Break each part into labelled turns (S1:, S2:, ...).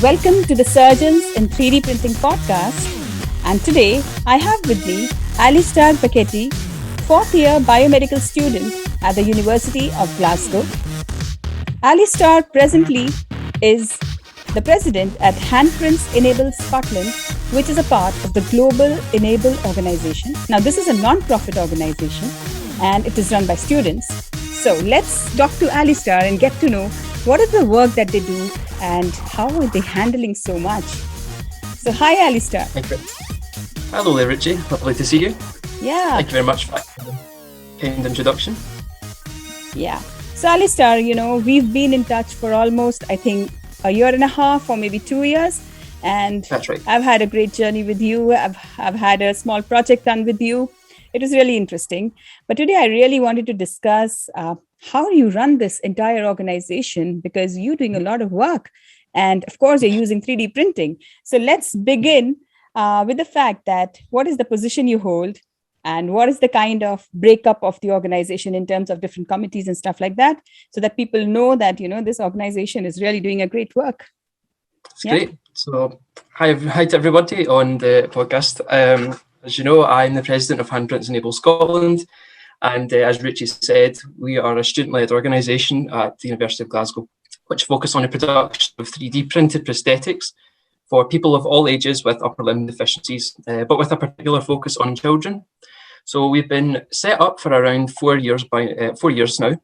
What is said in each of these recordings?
S1: Welcome to the Surgeons in 3D Printing podcast. And today I have with me Alistair Bacchetti, fourth year biomedical student at the University of Glasgow. Alistair presently is the president at Handprints e-Nable Scotland, which is a part of the global e-Nable organization. Now, this is a non-profit organization and it is run by students. So let's talk to Alistair and get to know what is the work that they do and how are they handling so much. So hi, Alistair.
S2: Thank you. Hello there, Ruchi. Lovely to see you.
S1: Yeah.
S2: Thank you very much for the kind introduction.
S1: Yeah. So Alistair, we've been in touch for almost, I think, a year and a half or maybe 2 years. And
S2: that's right.
S1: I've had a great journey with you. I've had a small project done with you. It was really interesting. But today I really wanted to discuss how you run this entire organization, because you're doing a lot of work. And of course, you're using 3D printing. So let's begin with the fact that what is the position you hold and what is the kind of breakup of the organization in terms of different committees and stuff like that, so that people know that, this organization is really doing a great work.
S2: That's great. So hi to everybody on the podcast. As you know, I'm the president of Handprints e-Nable Scotland. And as Ruchi said, we are a student-led organisation at the University of Glasgow, which focus on the production of 3D printed prosthetics for people of all ages with upper limb deficiencies, but with a particular focus on children. So we've been set up for around 4 years now,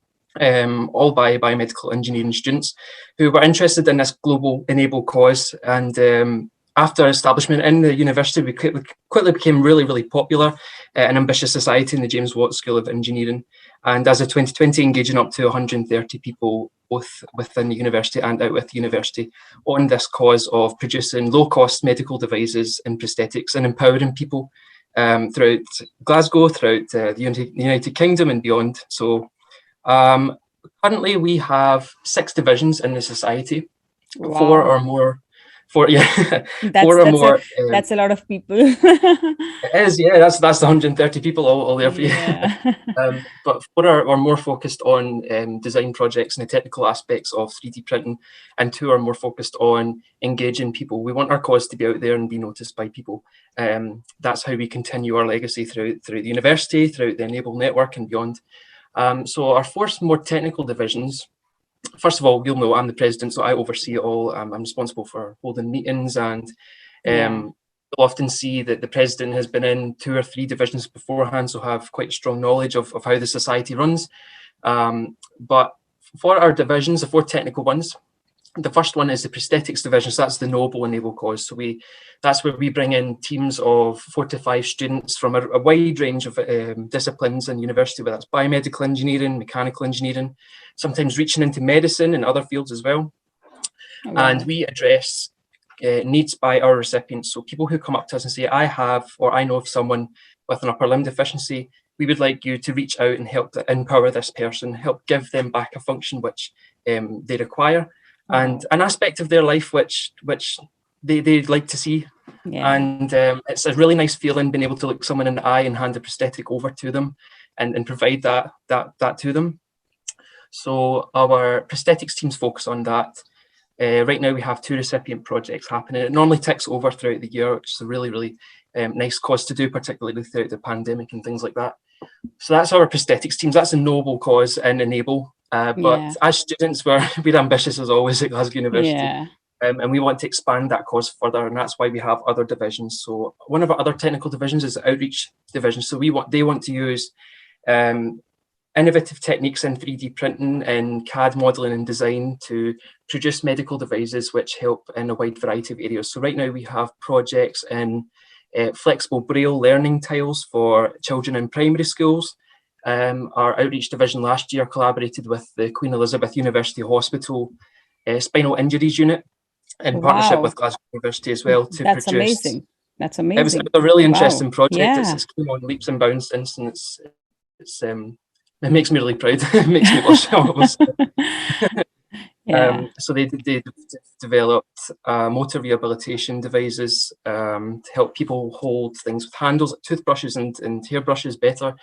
S2: all by biomedical engineering students who were interested in this global e-Nable cause. And after establishment in the university, we quickly became really popular, an ambitious society in the James Watt School of Engineering. And as of 2020, engaging up to 130 people, both within the university and out with the university, on this cause of producing low-cost medical devices and prosthetics and empowering people throughout Glasgow, throughout the United Kingdom and beyond. So currently we have 6 divisions in the society,
S1: Wow.
S2: 4 or more.
S1: That's a lot of people.
S2: It is, yeah. That's the 130 people all there for you.
S1: Yeah.
S2: But 4 are more focused on design projects and the technical aspects of 3D printing, and 2 are more focused on engaging people. We want our cause to be out there and be noticed by people. That's how we continue our legacy through the university, throughout the e-Nable network and beyond. So our 4 more technical divisions. First of all, you'll know I'm the president, so I oversee it all. I'm responsible for holding meetings, and you'll often see that the president has been in 2 or 3 divisions beforehand, so have quite a strong knowledge of how the society runs. But for our divisions, the 4 technical ones, the first one is the prosthetics division, so that's the noble e-Nable cause. So that's where we bring in teams of 4 to 5 students from a wide range of disciplines in university, whether that's biomedical engineering, mechanical engineering, sometimes reaching into medicine and other fields as well. Oh, wow. And we address needs by our recipients. So people who come up to us and say, I have, or I know of someone with an upper limb deficiency, we would like you to reach out and help to empower this person, help give them back a function which they require. And an aspect of their life which they'd like to see. Yeah. And it's a really nice feeling being able to look someone in the eye and hand a prosthetic over to them and provide that to them. So our prosthetics teams focus on that. Right now we have 2 recipient projects happening. It normally ticks over throughout the year, which is a really nice cause to do, particularly throughout the pandemic and things like that. So that's our prosthetics teams. That's a noble cause in e-Nable. But as students, we're ambitious as always at Glasgow University. Yeah. And we want to expand that cause further, and that's why we have other divisions. So one of our other technical divisions is the outreach division. So they want to use innovative techniques in 3D printing and CAD modelling and design to produce medical devices which help in a wide variety of areas. So right now we have projects in flexible braille learning tiles for children in primary schools. Our outreach division last year collaborated with the Queen Elizabeth University Hospital Spinal Injuries Unit in partnership with Glasgow University as well to
S1: That's
S2: produce.
S1: Amazing. That's amazing.
S2: It was a really interesting project.
S1: Yeah.
S2: It's came on leaps and bounds, and it makes me really proud. It makes me blush. So they developed motor rehabilitation devices to help people hold things with handles like toothbrushes and hairbrushes better.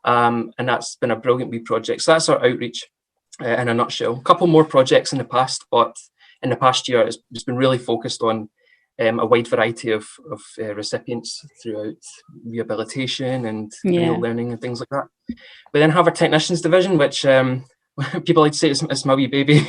S2: And that's been a brilliant wee project. So that's our outreach in a nutshell. A couple more projects in the past, but in the past year, it's been really focused on a wide variety of recipients throughout rehabilitation and renal learning and things like that. We then have our technicians division, which people like to say it's my wee baby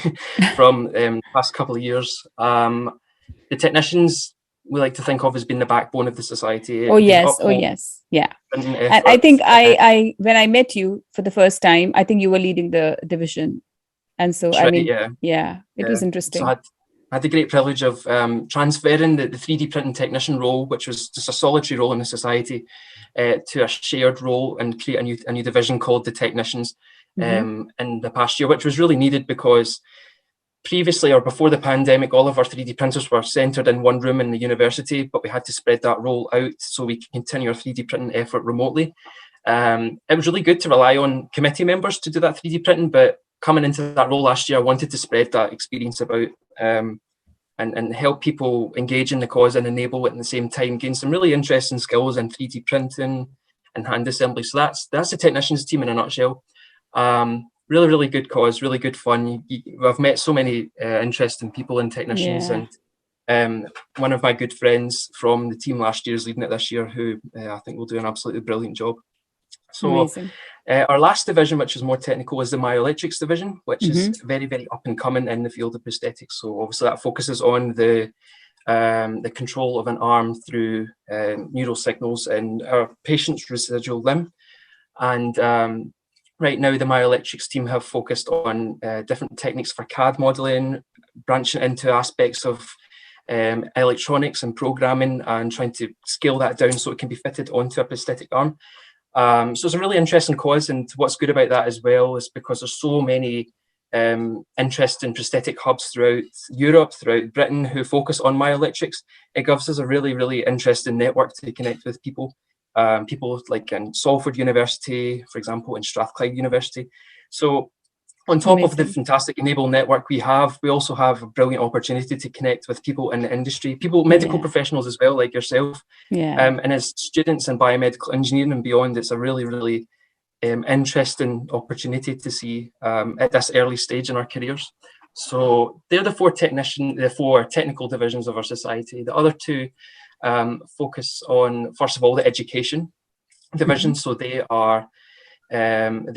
S2: from the past couple of years. The technicians we like to think of as being the backbone of the society.
S1: Oh yes, yeah. And I think I when I met you for the first time, I think you were leading the division, and so I mean, it was interesting.
S2: So I had the great privilege of transferring the 3D printing technician role, which was just a solitary role in the society, to a shared role and create a new division called the technicians in the past year, which was really needed because previously or before the pandemic, all of our 3D printers were centred in one room in the university, but we had to spread that role out so we could continue our 3D printing effort remotely. It was really good to rely on committee members to do that 3D printing, but coming into that role last year, I wanted to spread that experience about and help people engage in the cause and enable it at the same time, gain some really interesting skills in 3D printing and hand assembly. So that's the technicians team in a nutshell. Really, really good cause, really good fun. I've met so many interesting people and technicians, and one of my good friends from the team last year is leading it this year, who I think will do an absolutely brilliant job. So our last division, which is more technical, is the myoelectrics division, which is very, very up and coming in the field of prosthetics. So obviously that focuses on the control of an arm through neural signals in our patient's residual limb. And right now, the myoelectrics team have focused on different techniques for CAD modelling, branching into aspects of electronics and programming, and trying to scale that down so it can be fitted onto a prosthetic arm. So it's a really interesting cause, and what's good about that as well is because there's so many interesting prosthetic hubs throughout Europe, throughout Britain, who focus on myoelectrics. It gives us a really, really interesting network to connect with people. People like in Salford University, for example, in Strathclyde University. So on top of the fantastic e-Nable network we also have a brilliant opportunity to connect with people in the industry, medical professionals as well, like yourself. And as students in biomedical engineering and beyond, it's a really, really interesting opportunity to see at this early stage in our careers. So they're the four technical divisions of our society. The other two focus on, first of all, the education division. So they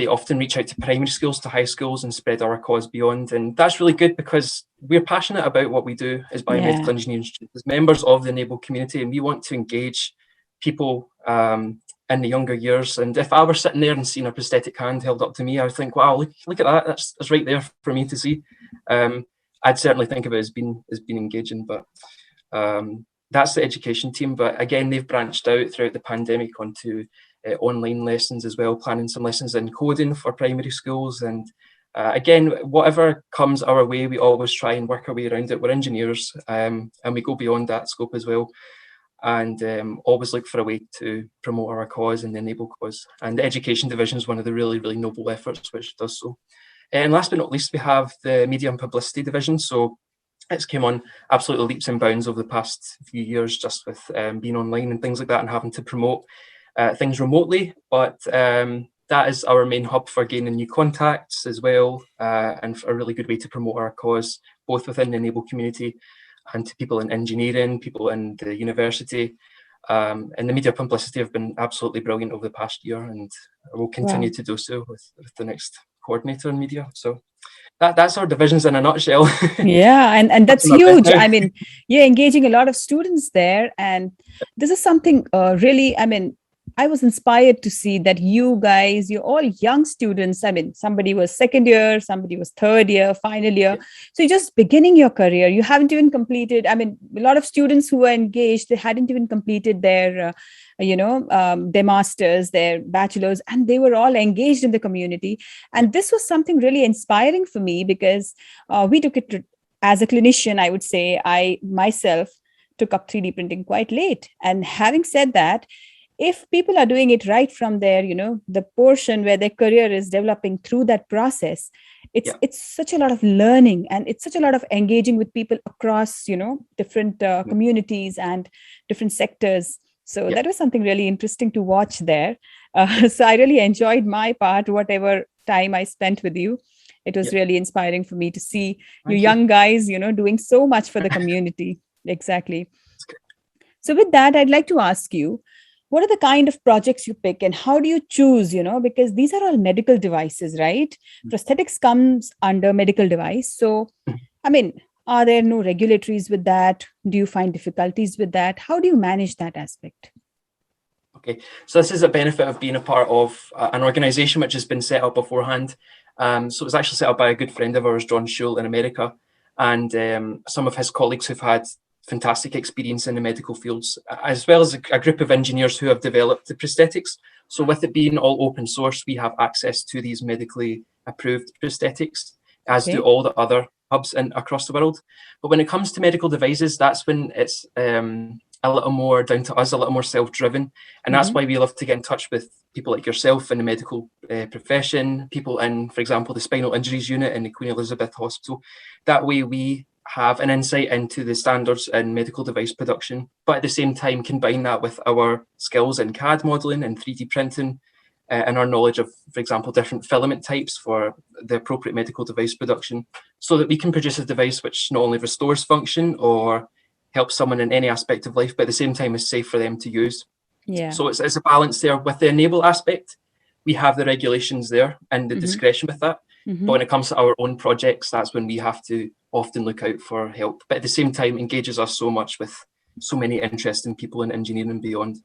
S2: often reach out to primary schools, to high schools, and spread our cause beyond. And that's really good because we're passionate about what we do as biomedical engineering students, as members of the e-Nable community, and we want to engage people in the younger years. And if I were sitting there and seeing a prosthetic hand held up to me, I would think, wow, look at that, that's right there for me to see. I'd certainly think of it as being engaging, but that's the education team. But again, they've branched out throughout the pandemic onto online lessons as well, planning some lessons in coding for primary schools. And again, whatever comes our way, we always try and work our way around it. We're engineers, and we go beyond that scope as well, and always look for a way to promote our cause and the e-Nable cause. And the education division is one of the really, really noble efforts which does so. And last but not least, we have the media and publicity division. So it's came on absolutely leaps and bounds over the past few years, just with being online and things like that, and having to promote things remotely. But that is our main hub for gaining new contacts as well, and a really good way to promote our cause, both within the e-Nable community and to people in engineering, people in the university. And the media publicity have been absolutely brilliant over the past year, and will continue to do so with the next coordinator in media. So that's our divisions in a nutshell.
S1: And that's huge. I mean, you're engaging a lot of students there, and this is something really, I mean, I was inspired to see that you guys, you're all young students. I mean, somebody was second year, somebody was third year, final year. So you're just beginning your career. You haven't even completed. I mean, a lot of students who were engaged, they hadn't even completed their, their masters, their bachelors, and they were all engaged in the community. And this was something really inspiring for me because we took it as a clinician. I would say I myself took up 3D printing quite late. And having said that, if people are doing it right from there, the portion where their career is developing through that process, it's such a lot of learning, and it's such a lot of engaging with people across, different communities and different sectors. So that was something really interesting to watch there. So I really enjoyed my part, whatever time I spent with you. It was
S2: Yeah.
S1: really inspiring for me to see you
S2: Thank you.
S1: young guys, doing so much for the community. Exactly.
S2: That's good.
S1: So with that, I'd like to ask you, what are the kind of projects you pick and how do you choose, because these are all medical devices, right? Prosthetics comes under medical device. So, I mean, are there no regulatories with that? Do you find difficulties with that? How do you manage that aspect?
S2: Okay, so this is a benefit of being a part of an organisation which has been set up beforehand. So it was actually set up by a good friend of ours, John Schule, in America, and some of his colleagues who've had fantastic experience in the medical fields, as well as a group of engineers who have developed the prosthetics. So with it being all open source, we have access to these medically approved prosthetics, as do all the other hubs across the world. But when it comes to medical devices, that's when it's a little more down to us, a little more self-driven. And that's why we love to get in touch with people like yourself in the medical profession, people in, for example, the spinal injuries unit in the Queen Elizabeth Hospital. That way we have an insight into the standards in medical device production, but at the same time combine that with our skills in CAD modelling and 3D printing, and our knowledge of, for example, different filament types for the appropriate medical device production, so that we can produce a device which not only restores function or helps someone in any aspect of life, but at the same time is safe for them to use.
S1: Yeah.
S2: So it's a balance there. With the enable aspect, we have the regulations there and the discretion with that. But when it comes to our own projects, that's when we have to often look out for help. But at the same time, engages us so much with so many interesting people in engineering and beyond.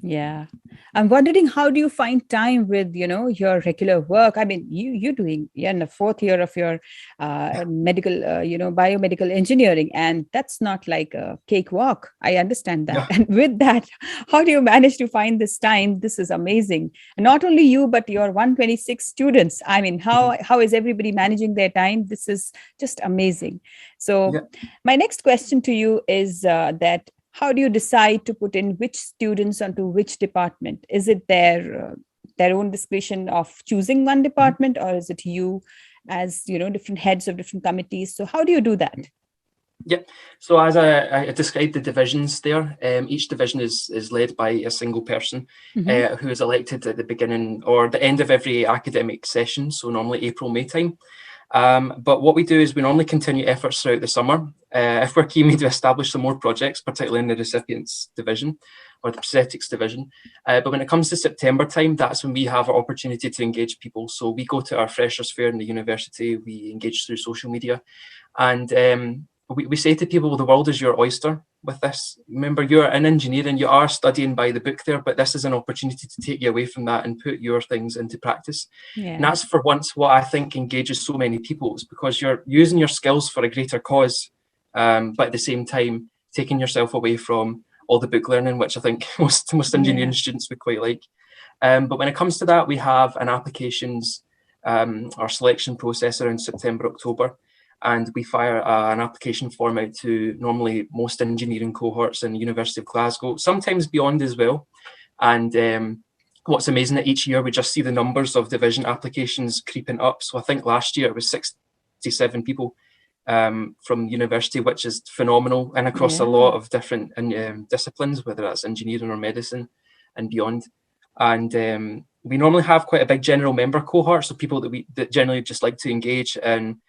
S1: Yeah. I'm wondering, how do you find time with, your regular work? I mean, you're in the fourth year of your medical, biomedical engineering, and that's not like a cakewalk. I understand that.
S2: Yeah.
S1: And with that, how do you manage to find this time? This is amazing. And not only you, but your 126 students. I mean, how is everybody managing their time? This is just amazing. So my next question to you is that, how do you decide to put in which students onto which department? Is it their own discretion of choosing one department, or is it you as, different heads of different committees? So how do you do that?
S2: Yep. So as I described the divisions there, each division is led by a single person who is elected at the beginning or the end of every academic session. So normally April, May time. But what we do is we normally continue efforts throughout the summer. If we're keen to establish some more projects, particularly in the recipients division or the prosthetics division. But when it comes to September time, that's when we have our opportunity to engage people. So we go to our freshers fair in the university, we engage through social media, and we say to people, the world is your oyster with this. Remember, you're in engineering, you are studying by the book there, but this is an opportunity to take you away from that and put your things into practice. Yeah. And that's for once what I think engages so many people, is because you're using your skills for a greater cause, but at the same time, taking yourself away from all the book learning, which I think most engineering students would quite like. But when it comes to that, we have an applications, our selection process around September, October. And we fire an application form out to normally most engineering cohorts in the University of Glasgow, sometimes beyond as well. And what's amazing that each year we just see the numbers of division applications creeping up. So I think last year it was 67 people from university, which is phenomenal, and across a lot of different disciplines, whether that's engineering or medicine and beyond. And we normally have quite a big general member cohort, so people that generally just like to engage in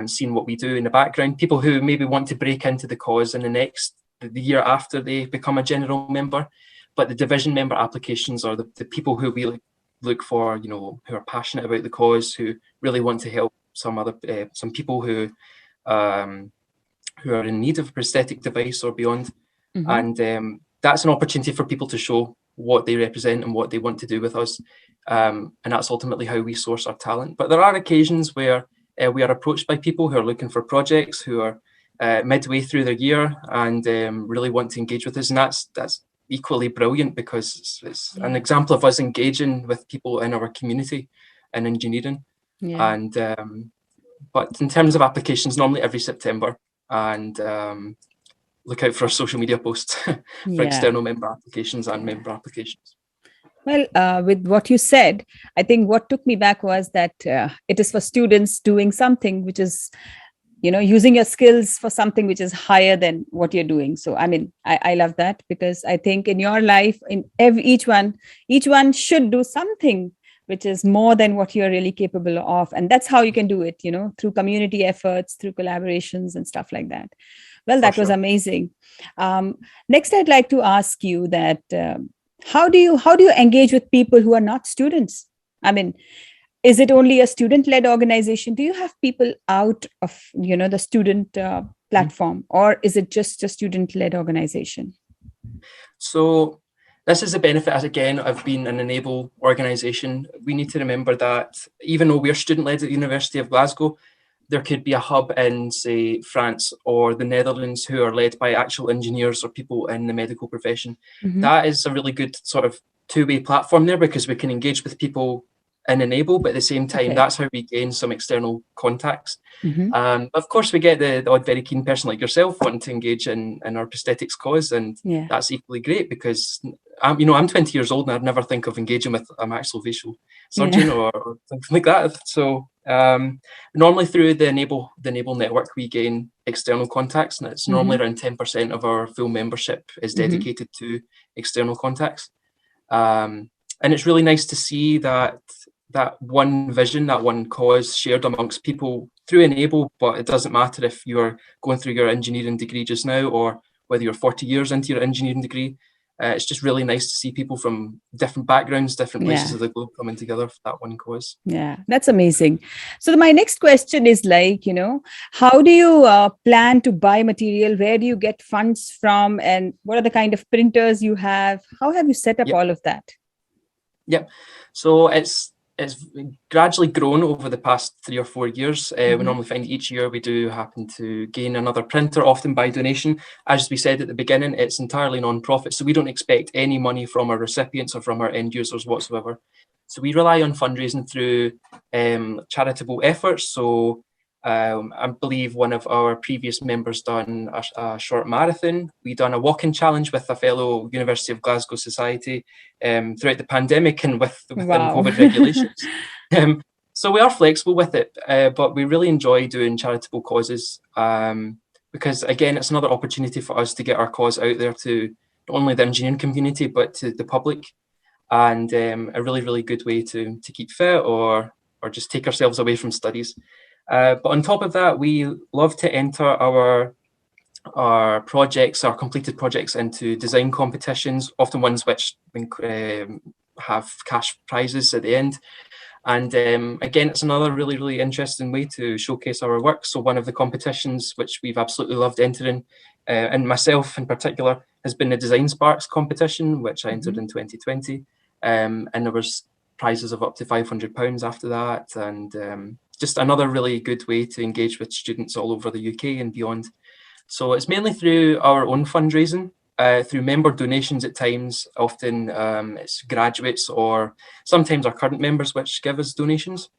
S2: seeing what we do in the background, people who maybe want to break into the cause in the year after they become a general member. But the division member applications are the people who we look for, who are passionate about the cause, who really want to help some people who are in need of a prosthetic device or beyond. And that's an opportunity for people to show what they represent and what they want to do with us. And that's ultimately how we source our talent. But there are occasions where we are approached by people who are looking for projects, who are midway through their year and really want to engage with us. And that's equally brilliant, because it's an example of us engaging with people in our community in engineering. And but in terms of applications, normally every September, and look out for our social media posts for external member applications and member applications.
S1: Well, with what you said, I think what took me back was that it is for students doing something which is, using your skills for something which is higher than what you're doing. So, I mean, I love that, because I think in your life, in each one should do something which is more than what you're really capable of. And that's how you can do it, through community efforts, through collaborations and stuff like that. Well, that was amazing. Next, I'd like to ask you that how do you engage with people who are not students? I mean, is it only a student-led organization? Do you have people out of the student platform, or is it just a student-led organization?
S2: So this is a benefit, as again, of being an e-Nable organisation. We need to remember that even though we're student-led at the University of Glasgow, there could be a hub in, say, France or the Netherlands who are led by actual engineers or people in the medical profession. That is a really good sort of two-way platform there, because we can engage with people in e-Nable, but at the same time, that's how we gain some external contacts. Of course, we get the odd very keen person like yourself wanting to engage in our prosthetics cause, and that's equally great, because I'm 20 years old and I'd never think of engaging with a maxillofacial surgeon or something like that. So normally through the e-Nable network, we gain external contacts, and it's normally around 10% of our full membership is dedicated to external contacts. And it's really nice to see that one vision, that one cause shared amongst people through e-Nable, but it doesn't matter if you're going through your engineering degree just now or whether you're 40 years into your engineering degree. It's just really nice to see people from different backgrounds, different places of the globe coming together for that one cause.
S1: Yeah, that's amazing. So my next question is how do you plan to buy material? Where do you get funds from? And what are the kind of printers you have? How have you set up all of that?
S2: So it's gradually grown over the past 3 or 4 years. We normally find each year we do happen to gain another printer, often by donation. As we said at the beginning, it's entirely non-profit, so we don't expect any money from our recipients or from our end users whatsoever. So we rely on fundraising through charitable efforts. So I believe one of our previous members done a short marathon. We done a walking challenge with a fellow University of Glasgow society throughout the pandemic and within COVID regulations. So we are flexible with it, but we really enjoy doing charitable causes because, again, it's another opportunity for us to get our cause out there to not only the engineering community, but to the public, and a really, really good way to keep fit or just take ourselves away from studies. But on top of that, we love to enter our projects, our completed projects, into design competitions, often ones which have cash prizes at the end. And again, it's another really, really interesting way to showcase our work. So one of the competitions which we've absolutely loved entering, and myself in particular, has been the Design Sparks competition, which I entered in 2020. And there was prizes of up to £500 after that. And just another really good way to engage with students all over the UK and beyond. So it's mainly through our own fundraising, through member donations at times. Often it's graduates or sometimes our current members which give us donations.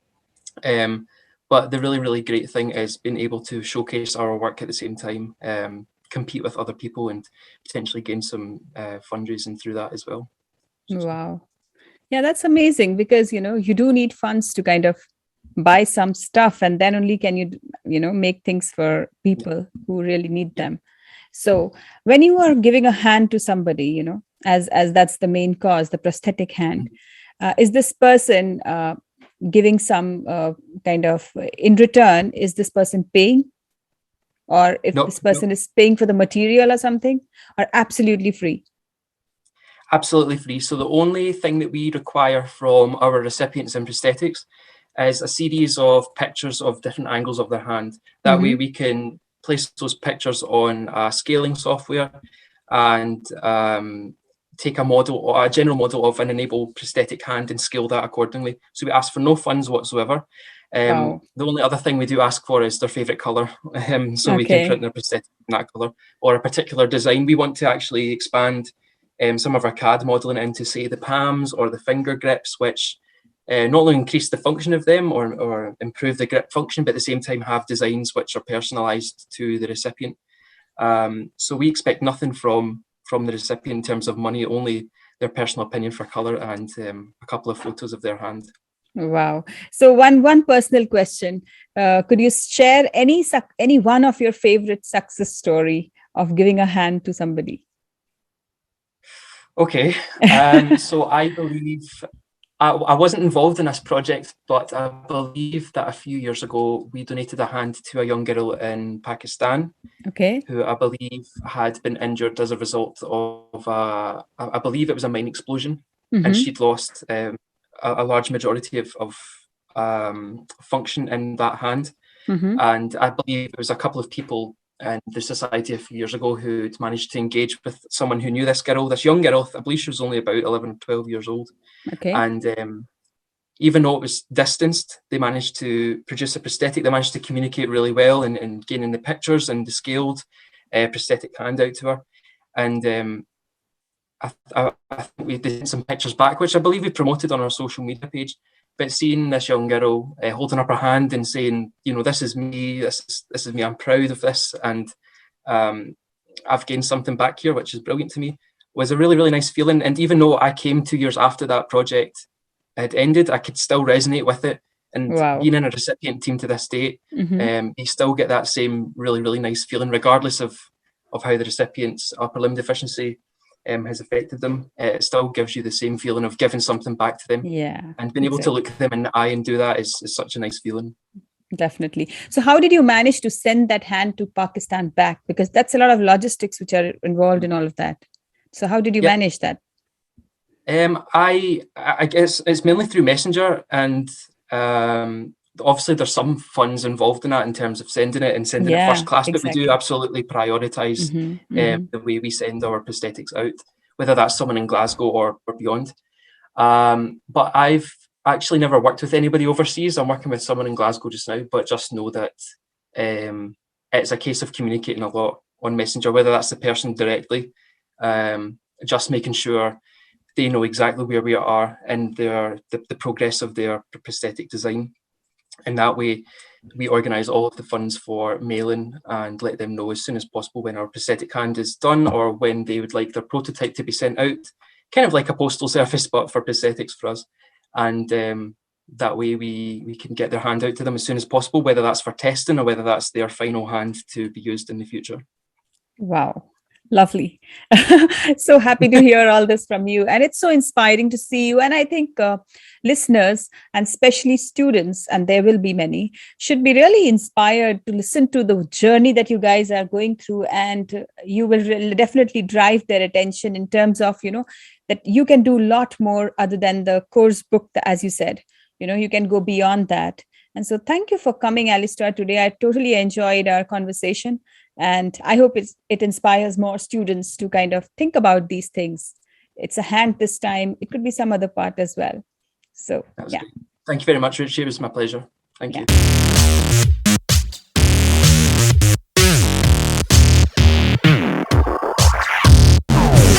S2: But the really, really great thing is being able to showcase our work at the same time, compete with other people and potentially gain some fundraising through that as well.
S1: Wow. Yeah, that's amazing, because, you do need funds to kind of buy some stuff, and then only can you make things for people who really need them. So when you are giving a hand to somebody, as that's the main cause, the prosthetic hand, is this person giving some kind of, in return, is this person paying? Or if this person is paying for the material or something, or absolutely free?
S2: Absolutely free. So the only thing that we require from our recipients in prosthetics is a series of pictures of different angles of their hand. That way we can place those pictures on a scaling software and take a model or a general model of an e-Nable prosthetic hand and scale that accordingly. So we ask for no funds whatsoever. The only other thing we do ask for is their favourite colour. So we can print their prosthetic in that colour or a particular design. We want to actually expand some of our CAD modelling into, say, the palms or the finger grips, which not only increase the function of them or improve the grip function, but at the same time have designs which are personalised to the recipient. So we expect nothing from the recipient in terms of money, only their personal opinion for colour and a couple of photos of their hand.
S1: Wow. So one personal question. Could you share any one of your favourite success story of giving a hand to somebody?
S2: Okay. So I believe I wasn't involved in this project, but I believe that a few years ago we donated a hand to a young girl in Pakistan,
S1: Okay.
S2: who I believe had been injured as a result of I believe it was a mine explosion, and she'd lost a large majority of function in that hand. And I believe it was a couple of people in the society a few years ago who'd managed to engage with someone who knew this girl, this young girl. I believe she was only about 11 or 12 years old.
S1: Okay.
S2: And even though it was distanced, they managed to produce a prosthetic. They managed to communicate really well in gaining the pictures and the scaled prosthetic hand out to her. And I think we did some pictures back, which I believe we promoted on our social media page. But seeing this young girl holding up her hand and saying, you know, this is me, this is me, I'm proud of this, and I've gained something back here, which is brilliant to me, was a really, really nice feeling. And even though I came 2 years after that project had ended, I could still resonate with it. And being in a recipient team to this date, you still get that same really, really nice feeling, regardless of how the recipient's upper limb deficiency has affected them. It still gives you the same feeling of giving something back to them.
S1: Yeah.
S2: And being able to look them in the eye and do that is such a nice feeling.
S1: Definitely. So how did you manage to send that hand to Pakistan back? Because that's a lot of logistics which are involved in all of that. So how did you manage that?
S2: I guess it's mainly through Messenger, and obviously there's some funds involved in that in terms of sending it and sending it first class, but we do absolutely prioritize the way we send our prosthetics out, whether that's someone in Glasgow or beyond. But I've actually never worked with anybody overseas. I'm working with someone in Glasgow just now, but just know that it's a case of communicating a lot on Messenger, whether that's the person directly, just making sure they know exactly where we are in the progress of their prosthetic design. And that way, we organise all of the funds for mailing and let them know as soon as possible when our prosthetic hand is done or when they would like their prototype to be sent out, kind of like a postal service, but for prosthetics for us. And that way, we can get their hand out to them as soon as possible, whether that's for testing or whether that's their final hand to be used in the future.
S1: Wow. Lovely. So happy to hear all this from you. And it's so inspiring to see you. And I think listeners, and especially students, and there will be many, should be really inspired to listen to the journey that you guys are going through. And you will definitely drive their attention in terms of, you know, that you can do a lot more other than the course book, as you said. You know, you can go beyond that. And so thank you for coming, Alistair, today. I totally enjoyed our conversation. And I hope it inspires more students to kind of think about these things. It's a hand this time. It could be some other part as well. So,
S2: That's great. Thank you very much, Ruchi. It was my pleasure. Thank you.